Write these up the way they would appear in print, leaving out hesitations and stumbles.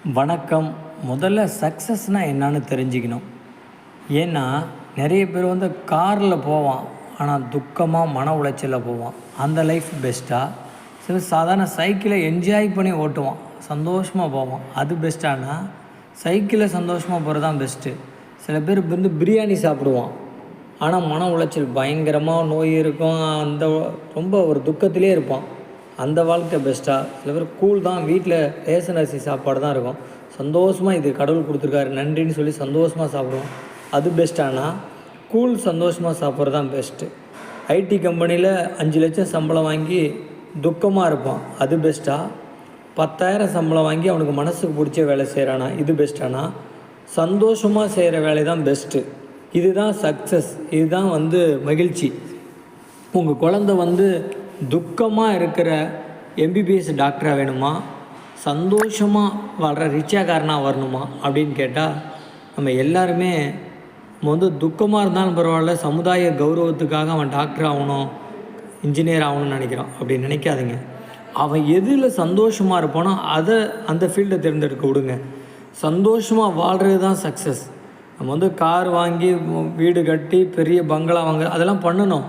வணக்கம். முதல்ல சக்ஸஸ்னால் என்னன்னு தெரிஞ்சுக்கணும். ஏன்னா நிறைய பேர் காரில் போவான், ஆனால் துக்கமாக மன உளைச்சலில் போவான். அந்த லைஃப் பெஸ்ட்டாக? சில சாதாரண சைக்கிளை என்ஜாய் பண்ணி ஓட்டுவான், சந்தோஷமாக போவான், அது பெஸ்ட்டானா? சைக்கிளில் சந்தோஷமாக போகிறது தான் பெஸ்ட்டு. சில பேர் பிரியாணி சாப்பிடுவான், ஆனால் மன உளைச்சல் பயங்கரமாக நோய் இருக்கும், அந்த ரொம்ப ஒரு துக்கத்திலே இருப்பான். அந்த வாழ்க்கை பெஸ்ட்டாக? சில பேர் கூழ் தான், வீட்டில் ரேஷன் அரிசி சாப்பாடு தான் இருக்கும், சந்தோஷமாக இது கடவுள் கொடுத்துருக்காரு நன்றின்னு சொல்லி சந்தோஷமாக சாப்பிடுவோம், அது பெஸ்ட்டானா? கூழ் சந்தோஷமாக சாப்பிட்றது தான் பெஸ்ட்டு. ஐடி கம்பெனியில் 5 லட்சம் சம்பளம் வாங்கி துக்கமாக இருப்பான், அது பெஸ்ட்டாக? 10,000 சம்பளம் வாங்கி அவனுக்கு மனசுக்கு பிடிச்ச வேலை செய்கிறானா, இது பெஸ்ட்டானா? சந்தோஷமாக செய்கிற வேலை தான் பெஸ்ட்டு. இதுதான் சக்ஸஸ், இதுதான் மகிழ்ச்சி. உங்கள் குழந்தை துக்கமாக இருக்கிற எம்பிபிஎஸ் டாக்டராக வேணுமா, சந்தோஷமாக வாழ்கிற ரிச்சாக்காரனாக வரணுமா அப்படின்னு கேட்டால், நம்ம எல்லாருமே துக்கமாக இருந்தாலும் பரவாயில்ல, சமுதாய கௌரவத்துக்காக அவன் டாக்டர் ஆகணும், இன்ஜினியர் ஆகணும்னு நினைக்கிறான். அப்படி நினைக்காதீங்க. அவன் எதில் சந்தோஷமாக இருப்பானோ அதை அந்த ஃபீல்டை தேர்ந்தெடுக்க விடுங்க. சந்தோஷமாக வாழ்கிறது தான் சக்ஸஸ். நம்ம கார் வாங்கி வீடு கட்டி பெரிய பங்களா வாங்க அதெல்லாம் பண்ணணும்.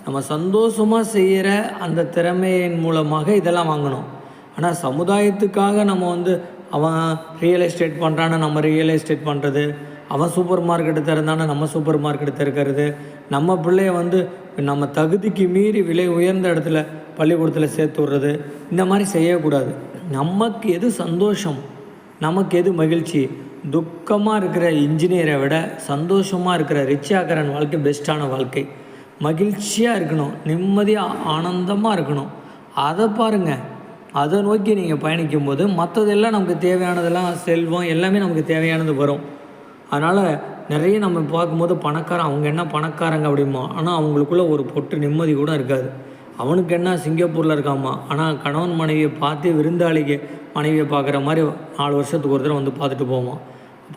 நம்ம சந்தோஷமாக செய்கிற அந்த திறமையின் மூலமாக இதெல்லாம் வாங்கணும். ஆனால் சமுதாயத்துக்காக நம்ம அவன் ரியல் எஸ்டேட் பண்ணுறான்னு நம்ம ரியல் எஸ்டேட் பண்ணுறது, அவன் சூப்பர் மார்க்கெட்டு திறந்தானே நம்ம சூப்பர் மார்க்கெட்டு திறக்கிறது, நம்ம பிள்ளைய நம்ம தகுதிக்கு மீறி விலை உயர்ந்த இடத்துல பள்ளிக்கூடத்தில் சேர்த்து விட்றது, இந்த மாதிரி செய்யக்கூடாது. நமக்கு எது சந்தோஷம், நமக்கு எது மகிழ்ச்சி, துக்கமாக இருக்கிற இன்ஜினியரை விட சந்தோஷமாக இருக்கிற ரிச்சாக்கரன் வாழ்க்கை பெஸ்ட்டான வாழ்க்கை. மகிழ்ச்சியாக இருக்கணும், நிம்மதியாக ஆனந்தமாக இருக்கணும், அதை பாருங்கள். அதை நோக்கி நீங்கள் பயணிக்கும் போது மற்றதெல்லாம் நமக்கு தேவையானதெல்லாம், செல்வம் எல்லாமே நமக்கு தேவையானது வரும். அதனால் நிறைய நம்ம பார்க்கும்போது பணக்காரன், அவங்க என்ன பணக்காரங்க அப்படிமா, ஆனால் அவங்களுக்குள்ள ஒரு பொட்டு நிம்மதி கூட இருக்காது. அவனுக்கு என்ன சிங்கப்பூரில் இருக்காமா, ஆனால் கணவன் மனைவியை பார்த்து விருந்தாளிக்கு மனைவியை பார்க்குற மாதிரி 4 வருஷத்துக்கு ஒரு தடவை பார்த்துட்டு போவான்.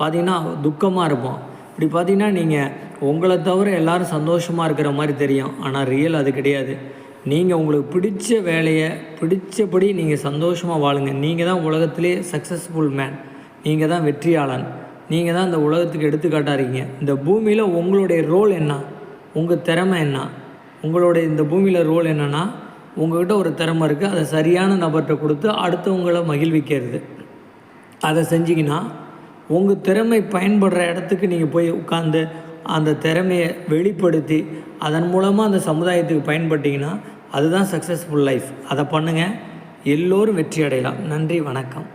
பார்த்திங்கன்னா துக்கமாக இருப்பான். இப்படி பார்த்திங்கன்னா நீங்கள் உங்களை தவிர எல்லோரும் சந்தோஷமாக இருக்கிற மாதிரி தெரியும், ஆனால் ரியல் அது கிடையாது. நீங்கள் உங்களுக்கு பிடிச்ச வேலையை பிடிச்சபடி நீங்கள் சந்தோஷமாக வாழுங்க. நீங்கள் தான் உலகத்திலே சக்ஸஸ்ஃபுல் மேன், நீங்கள் தான் வெற்றியாளன், நீங்கள் தான் இந்த உலகத்துக்கு எடுத்துக்காட்டாருங்க. இந்த பூமியில் உங்களுடைய ரோல் என்ன, உங்கள் திறமை என்ன? உங்களுடைய இந்த பூமியில் ரோல் என்னென்னா, உங்கள்கிட்ட ஒரு திறமை இருக்குது, அதை சரியான நபர்கிட்ட கொடுத்து அடுத்தவங்களை மகிழ்விக்கிறது. அதை செஞ்சிங்கன்னா உங்கள் திறமை பயன்படுற இடத்துக்கு நீங்கள் போய் உட்காந்து அந்த திறமையை வெளிப்படுத்தி அதன் மூலமாக அந்த சமுதாயத்துக்கு பயன்பட்டீங்கன்னா அதுதான் சக்ஸஸ்ஃபுல் லைஃப். அதை பண்ணுங்கள், எல்லோரும் வெற்றி அடையலாம். நன்றி, வணக்கம்.